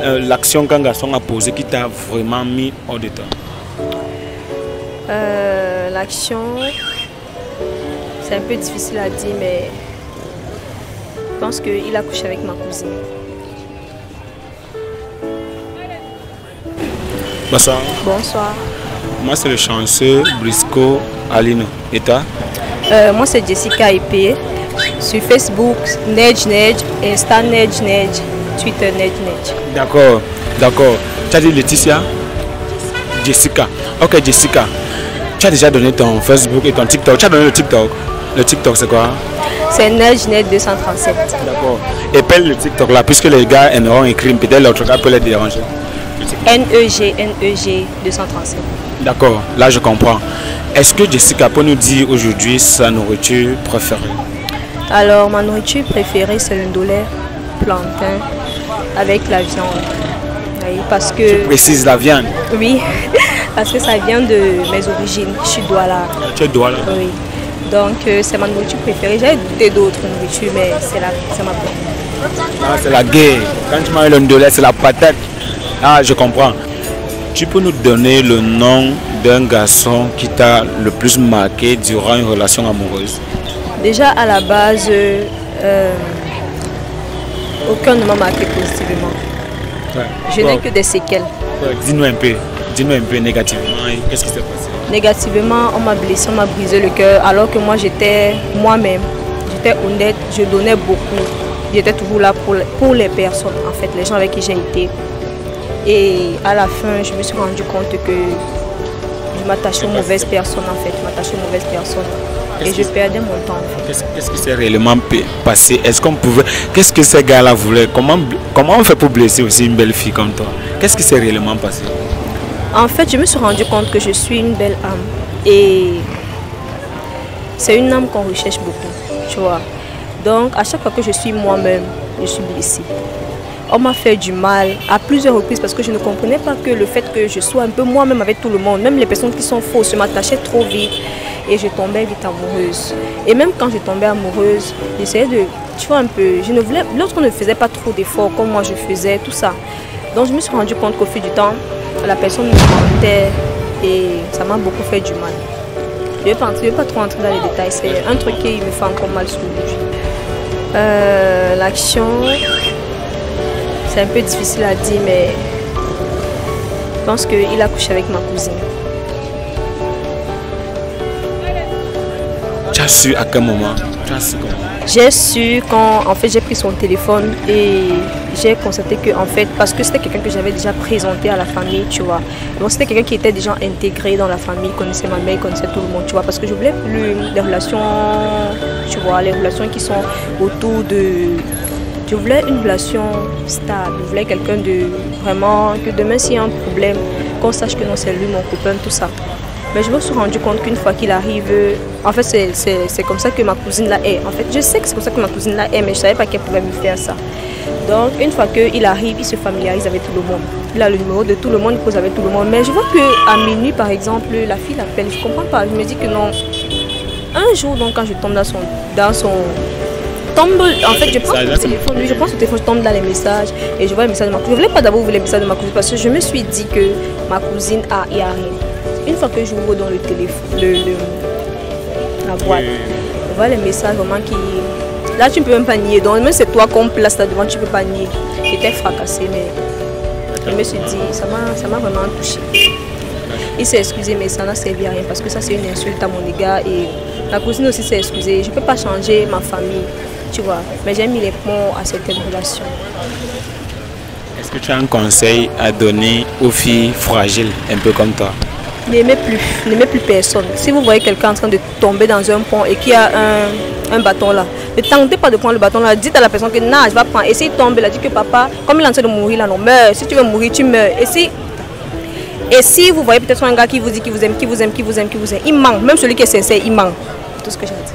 L'action qu'un garçon a posée qui t'a vraiment mis hors de toi? L'action, c'est un peu difficile à dire, mais je pense qu'il a couché avec ma cousine. Bonsoir. Bonsoir. Moi, c'est le chanceux Brisco Alino. Et toi? Moi, c'est Jessica Epé. Sur Facebook, Nedge, Insta, Nedge, Twitter, Nedge. D'accord, d'accord. Tu as dit Laetitia? Jessica. Ok, Jessica. Tu as déjà donné ton Facebook et ton TikTok. Tu as donné le TikTok. Le TikTok, c'est quoi? C'est Nedge 237. D'accord. Épelle le TikTok là, puisque les gars aimeront écrire, peut-être l'autre gars peut les déranger. NEG 237. D'accord, là je comprends. Est-ce que Jessica peut nous dire aujourd'hui sa nourriture préférée? Alors, ma nourriture préférée, c'est le ndolé plantain avec la viande. Oui, parce que... Tu précises la viande? Oui, parce que ça vient de mes origines. Je suis Douala. Tu es Douala? Oui. Donc, c'est ma nourriture préférée. J'ai goûté d'autres nourritures, mais c'est ma préférée. Ah, c'est la guerre. Quand tu manges le ndolé, c'est la patate. Ah, je comprends. Tu peux nous donner le nom d'un garçon qui t'a le plus marqué durant une relation amoureuse? Déjà, à la base, aucun ne m'a marqué positivement. Ouais. Je n'ai que des séquelles. Ouais. Dis-nous un peu négativement. Qu'est-ce qui s'est passé? Négativement, on m'a blessé, on m'a brisé le cœur, alors que moi, j'étais moi-même. J'étais honnête, je donnais beaucoup. J'étais toujours là pour les personnes, en fait, les gens avec qui j'ai été. Et à la fin, je me suis rendu compte que je m'attachais aux mauvaises personnes, en fait. Je m'attachais aux mauvaises personnes. Et je perdais mon temps, en fait. Qu'est-ce qui s'est réellement passé? Est-ce qu'on pouvait... Qu'est-ce que ces gars-là voulaient? Comment on fait pour blesser aussi une belle fille comme toi? Qu'est-ce qui s'est réellement passé? En fait, je me suis rendu compte que je suis une belle âme. Et c'est une âme qu'on recherche beaucoup, tu vois. Donc, à chaque fois que je suis moi-même, je suis blessée. On m'a fait du mal à plusieurs reprises parce que je ne comprenais pas que le fait que je sois un peu moi-même avec tout le monde, même les personnes qui sont fausses, je m'attachais trop vite et je tombais vite amoureuse. Et même quand je tombais amoureuse, j'essayais de, tu vois un peu, je ne voulais, lorsqu'on ne faisait pas trop d'efforts comme moi je faisais, tout ça. Donc je me suis rendu compte qu'au fil du temps, la personne me mentait et ça m'a beaucoup fait du mal. Je ne vais pas trop entrer dans les détails, c'est un truc qui me fait encore mal sur aujourd'hui. L'action... C'est un peu difficile à dire, mais je pense qu'il a couché avec ma cousine. Tu as su à quel moment? J'ai su quand en fait j'ai pris son téléphone et j'ai constaté que en fait, parce que c'était quelqu'un que j'avais déjà présenté à la famille, tu vois. Donc c'était quelqu'un qui était déjà intégré dans la famille, connaissait ma mère, connaissait tout le monde, tu vois. Parce que je voulais plus les relations, tu vois, les relations qui sont autour de... Je voulais une relation stable, je voulais quelqu'un de vraiment, que demain s'il y a un problème, qu'on sache que non c'est lui mon copain, tout ça. Mais je me suis rendu compte qu'une fois qu'il arrive, en fait c'est comme ça que ma cousine là est. En fait je sais que c'est comme ça que ma cousine là est, mais je ne savais pas qu'elle pouvait me faire ça. Donc une fois qu'il arrive, il se familiarise avec tout le monde. Il a le numéro de tout le monde, il cause avec tout le monde. Mais je vois qu'à minuit par exemple, la fille l'appelle, je ne comprends pas, je me dis que non. Un jour donc quand je tombe dans son en fait, je pense au téléphone, je pense au téléphone, je tombe dans les messages et je vois les messages de ma cousine. Je ne voulais pas d'abord ouvrir les messages de ma cousine parce que je me suis dit que ma cousine il n'y a rien. Une fois que j'ouvre dans le téléphone, la boîte, je vois les messages vraiment qui... Là, tu ne peux même pas nier. Donc, même c'est toi qu'on place là devant, tu ne peux pas nier. J'étais fracassée, mais je me suis dit, ça m'a vraiment touchée. Il s'est excusé, mais ça n'a servi à rien parce que ça, c'est une insulte à mon égard et la cousine aussi s'est excusée. Je ne peux pas changer ma famille. Tu vois, mais j'ai mis les ponts à certaines relations. Est-ce que tu as un conseil à donner aux filles fragiles, un peu comme toi? N'aimez plus personne. Si vous voyez quelqu'un en train de tomber dans un pont et qu'il y a un bâton là, ne tentez pas de prendre le bâton là. Dites à la personne que non, je vais prendre. Et s'il tombe, il a dit que papa, comme il est en train de mourir là, non, meurs. Si tu veux mourir, tu meurs. Et si vous voyez peut-être un gars qui vous dit qu'il vous aime, il ment. Même celui qui est sincère, il ment. Tout ce que j'ai dit.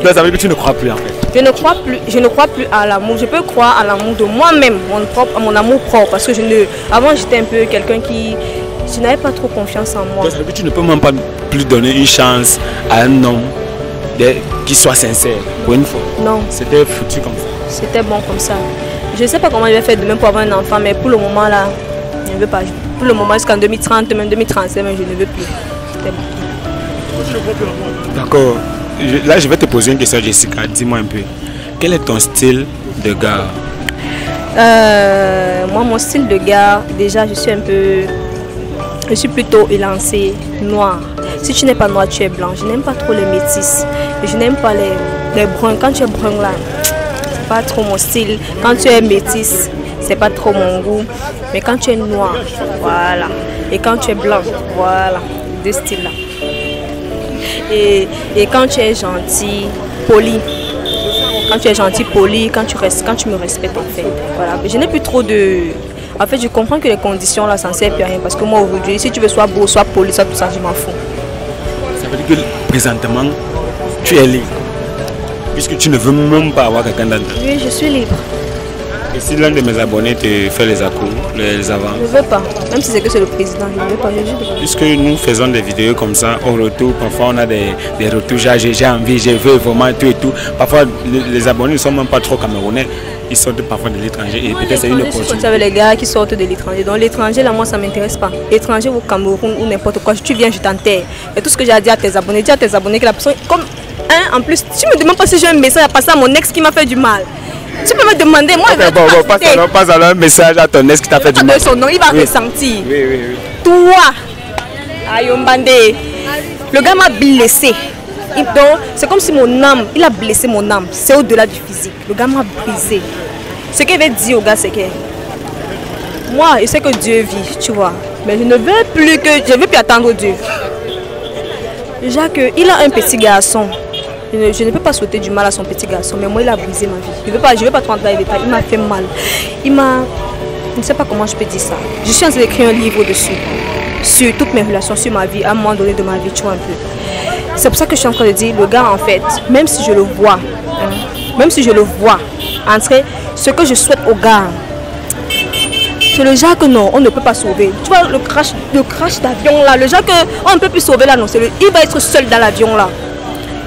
Donc ça veut dire que tu ne crois plus en fait. Je ne crois plus à l'amour. Je peux croire à l'amour de moi-même, mon amour propre. Parce que avant j'étais un peu quelqu'un qui... Je n'avais pas trop confiance en moi. Donc ça veut dire que tu ne peux même pas plus donner une chance à un homme qui soit sincère pour une fois. Non. C'était foutu comme ça. C'était bon comme ça. Je ne sais pas comment je vais faire demain pour avoir un enfant, mais pour le moment là, je ne veux pas. Pour le moment, jusqu'en 2030, même 2037, je ne veux plus. D'accord. Là, je vais te poser une question, Jessica. Dis-moi un peu. Quel est ton style de gars? Moi, mon style de gars, déjà, je suis plutôt élancée, noire. Si tu n'es pas noir, tu es blanc. Je n'aime pas trop les métis. Je n'aime pas les bruns. Quand tu es brun là, c'est pas trop mon style. Quand tu es métis, c'est pas trop mon goût. Mais quand tu es noir, voilà. Et quand tu es blanc, voilà. Deux styles là. Et quand tu es gentil, poli. Quand tu es gentil, poli, quand tu me respectes en fait. Voilà. Mais je n'ai plus trop de... En fait, je comprends que les conditions là, ça ne sert plus à rien. Parce que moi aujourd'hui, si tu veux soit beau, soit poli, soit tout ça, je m'en fous. Ça veut dire que présentement, tu es libre. Puisque tu ne veux même pas avoir quelqu'un d'autre. Oui, je suis libre. Et si l'un de mes abonnés te fait les accros, les avances? Je ne veux pas. Même si c'est que c'est le président, je ne veux pas. Puisque nous faisons des vidéos comme ça, au retour, parfois on a des retours, j'ai envie, je veux vraiment tout et tout. Parfois les abonnés ne sont même pas trop camerounais, ils sortent parfois de l'étranger et peut-être c'est une opportunité. Je suis avec les gars qui sortent de l'étranger. Donc l'étranger là, moi ça ne m'intéresse pas. L'étranger au Cameroun ou n'importe quoi, tu viens, je t'enterre. Et tout ce que j'ai à dire à tes abonnés, dis à tes abonnés que la personne, comme en plus, tu me demandes pas si j'ai un message à passer à mon ex qui m'a fait du mal. Tu peux me demander, moi je vais passe alors un message à ton ex qui t'a fait du mal. Son nom, il va ressentir. Oui. Toi, Ayombande, le gars m'a blessé. Donc, c'est comme si mon âme, il a blessé mon âme. C'est au-delà du physique. Le gars m'a brisé. Ce qu'il veut dire au gars, c'est que moi, je sais que Dieu vit, tu vois. Mais je ne veux plus attendre Dieu. Jacques, il a un petit garçon. Je ne peux pas souhaiter du mal à son petit garçon, mais moi il a brisé ma vie. Je ne veux pas trop entrer dans les détails. Il m'a fait mal. Je ne sais pas comment je peux dire ça. Je suis en train d'écrire un livre dessus, sur toutes mes relations, sur ma vie, à un moment donné de ma vie, tu vois un peu. C'est pour ça que je suis en train de dire, le gars en fait, même si je le vois, entrer, ce que je souhaite au gars, c'est le genre que non, on ne peut pas sauver. Tu vois le crash d'avion là, le genre qu'on ne peut plus sauver là, non, il va être seul dans l'avion là.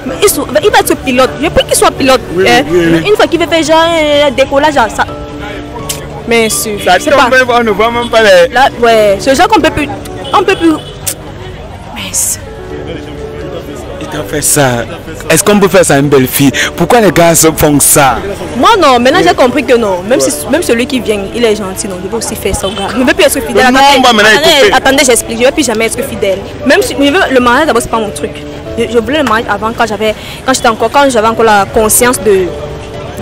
Il va être pilote. Je veux qu'il soit pilote. Oui, oui. Une fois qu'il veut faire genre un décollage, ça. Mais c'est pas. On ne voit même pas les. Là, ouais, c'est genre qu'on peut plus. On peut plus. Mais il t'a fait ça. Est-ce qu'on peut faire ça à une belle fille? Pourquoi les gars font ça? Moi non, maintenant j'ai compris que non. Même celui qui vient, il est gentil, non. Je veux aussi faire ça au gars. Je ne veux plus être fidèle. Attendez, j'explique. Je ne veux plus jamais être fidèle. Même si le mariage d'abord c'est pas mon truc. Je voulais le mariage avant quand j'avais encore la conscience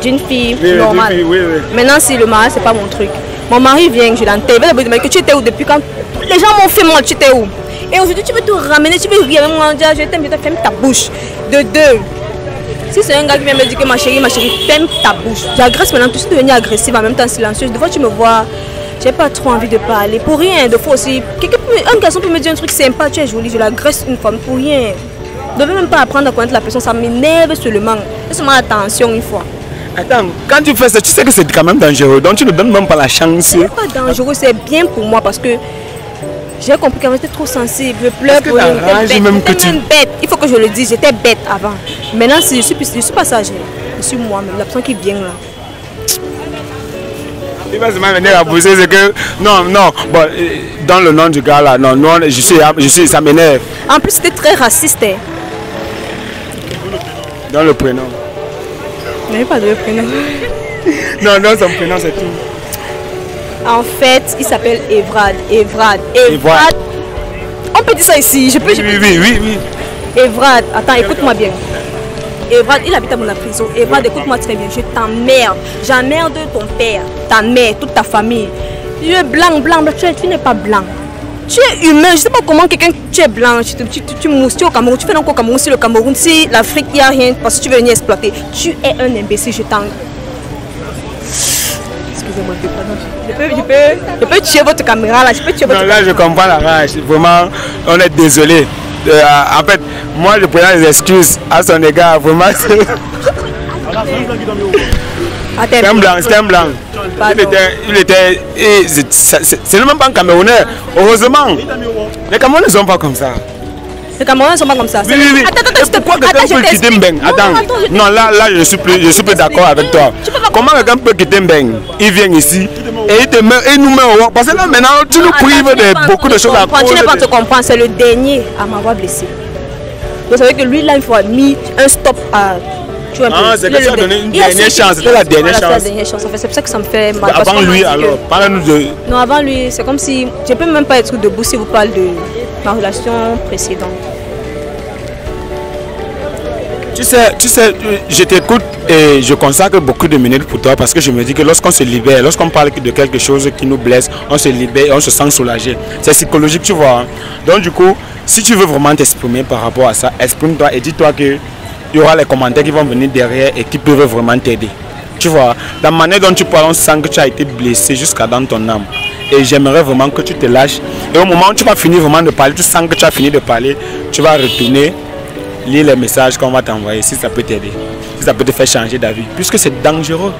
d'une fille normale. Oui. Maintenant si le mariage c'est pas mon truc. Mon mari vient, je l'enterre. Il va me dire que tu étais où depuis quand les gens m'ont fait mal, tu étais où? Et aujourd'hui tu veux te ramener, tu veux rire avec moi, je t'aime, ferme ta bouche. De deux. Si c'est un gars qui vient me dire que ma chérie, ferme ta bouche. J'agresse maintenant, tu es devenue agressive en même temps silencieuse. Des fois tu me vois, j'ai pas trop envie de parler. Pour rien, des fois aussi. Un garçon peut me dire un truc sympa, tu es jolie, je l'agresse une femme pour rien. Je ne devais même pas apprendre à connaître la personne, ça m'énerve seulement. Laisse-moi attention une fois. Attends, quand tu fais ça, tu sais que c'est quand même dangereux, donc tu ne donnes même pas la chance. C'est pas dangereux, c'est bien pour moi parce que j'ai compris qu'avant j'étais trop sensible, je pleure pour une bête. Il faut que je le dise, j'étais bête avant. Maintenant, je suis passagère, je suis moi-même, la personne qui vient là. Il va seulement venir à pousser, c'est que... Non, bon, dans le nom du gars là, non, je suis, ça m'énerve. En plus, c'était très raciste. Hein. Dans le prénom. Il n'y a pas de prénom. non, son prénom c'est tout. En fait, il s'appelle Evrad. On peut dire ça ici, Oui. Evrad, attends, écoute-moi bien. Evrad, il habite à la prison. Evrad, écoute-moi très bien, je t'emmerde. J'emmerde ton père, ta mère, toute ta famille. Tu es blanc, tu n'es pas blanc. Tu es humain, je ne sais pas comment quelqu'un, tu es blanc, tu mousses, tu es au Cameroun, tu fais encore au Cameroun, si le Cameroun, si l'Afrique, il n'y a rien, parce que tu veux venir exploiter. Tu es un imbécile, je t'en... Excusez-moi, je peux tuer votre caméra là, Non, là je comprends la rage, vraiment, on est désolé. En fait, moi je prends des excuses à son égard, vraiment. C'est un blanc. Il était. C'est même pas un Camerounais. Heureusement. Les Camerounais ne sont pas comme ça. Les Camerounais ne sont pas comme ça. Oui. Attends, pourquoi quelqu'un peut quitter Mbeng? Attends, non, là, je suis plus d'accord avec toi. Comment quelqu'un peut quitter Mbeng? Il vient ici et il nous met au roi. Parce que là, maintenant, tu nous prives de beaucoup de choses à cause. Tu n'es pas te comprendre, c'est le dernier à m'avoir blessé. Vous savez que lui, là, il faut mis un stop à. C'est que tu as donné une dernière chance. C'était la dernière chance. C'est pour ça que ça me fait mal. Avant lui, alors, parle-nous de. Non, avant lui, c'est comme si. Je ne peux même pas être debout si vous parlez de ma relation précédente. Tu sais, je t'écoute et je consacre beaucoup de minutes pour toi parce que je me dis que lorsqu'on se libère, lorsqu'on parle de quelque chose qui nous blesse, on se libère et on se sent soulagé. C'est psychologique, tu vois. Donc du coup, si tu veux vraiment t'exprimer par rapport à ça, exprime-toi et dis-toi que il y aura les commentaires qui vont venir derrière et qui peuvent vraiment t'aider. Tu vois, la manière dont tu parles, on sent que tu as été blessé jusqu'à dans ton âme. Et j'aimerais vraiment que tu te lâches. Et au moment où tu vas finir vraiment de parler, tu sens que tu as fini de parler, tu vas retourner, lire les messages qu'on va t'envoyer si ça peut t'aider. Si ça peut te faire changer d'avis. Puisque c'est dangereux.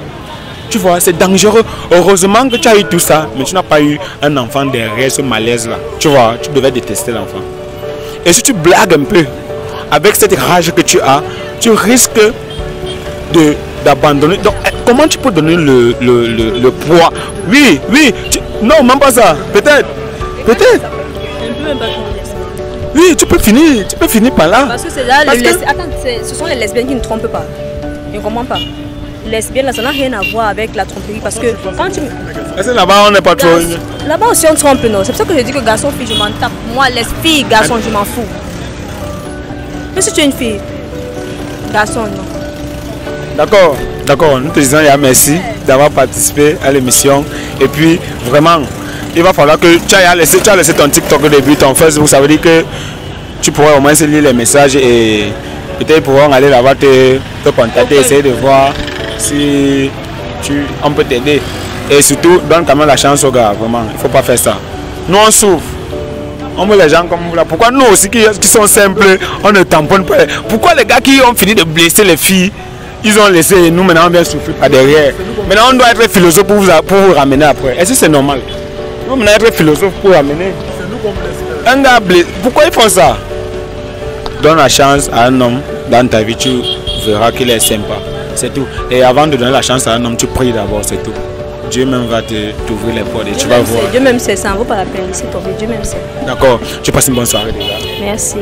Tu vois, c'est dangereux. Heureusement que tu as eu tout ça, mais tu n'as pas eu un enfant derrière ce malaise-là. Tu vois, tu devais détester l'enfant. Et si tu blagues un peu, avec cette rage que tu as, tu risques d'abandonner. Donc, comment tu peux donner le poids? Oui, non, même pas ça. Peut-être. Oui, tu peux finir par là. Parce que c'est là, attends, ce sont les lesbiennes qui ne trompent pas. Je ne comprends pas. Lesbienne, là, ça n'a rien à voir avec la tromperie. Parce que quand tu. Est-ce que là-bas, on n'est pas trop. Là-bas aussi, on trompe, non. C'est pour ça que je dis que garçon, fille, je m'en tape. Moi, les filles, garçon, je m'en fous. Mais si tu es une fille, garçon, non. D'accord. Nous te disons merci d'avoir participé à l'émission. Et puis, vraiment, il va falloir que tu as laissé ton TikTok au début, ton Facebook. Ça veut dire que tu pourrais au moins lire les messages et peut-être ils pourront aller là-bas te contacter, essayer de voir si on peut t'aider. Et surtout, donne quand même la chance aux gars. Vraiment, il ne faut pas faire ça. Nous, on souffre. On veut les gens comme vous là. Pourquoi nous aussi qui sont simples, on ne tamponne pas? Pourquoi les gars qui ont fini de blesser les filles, ils ont laissé et nous maintenant on vient souffrir par derrière? Maintenant on doit être philosophe pour vous ramener après. Est-ce que c'est normal? Nous maintenant être philosophe pour ramener. Un gars blessé. Pourquoi ils font ça? Donne la chance à un homme dans ta vie, tu verras qu'il est sympa. C'est tout. Et avant de donner la chance à un homme, tu pries d'abord, c'est tout. Dieu même va t'ouvrir les portes et tu vas voir. Dieu même sait, ça ne vaut pas la peine, c'est tombé. Dieu même sait. D'accord. Tu passes une bonne soirée déjà. Merci.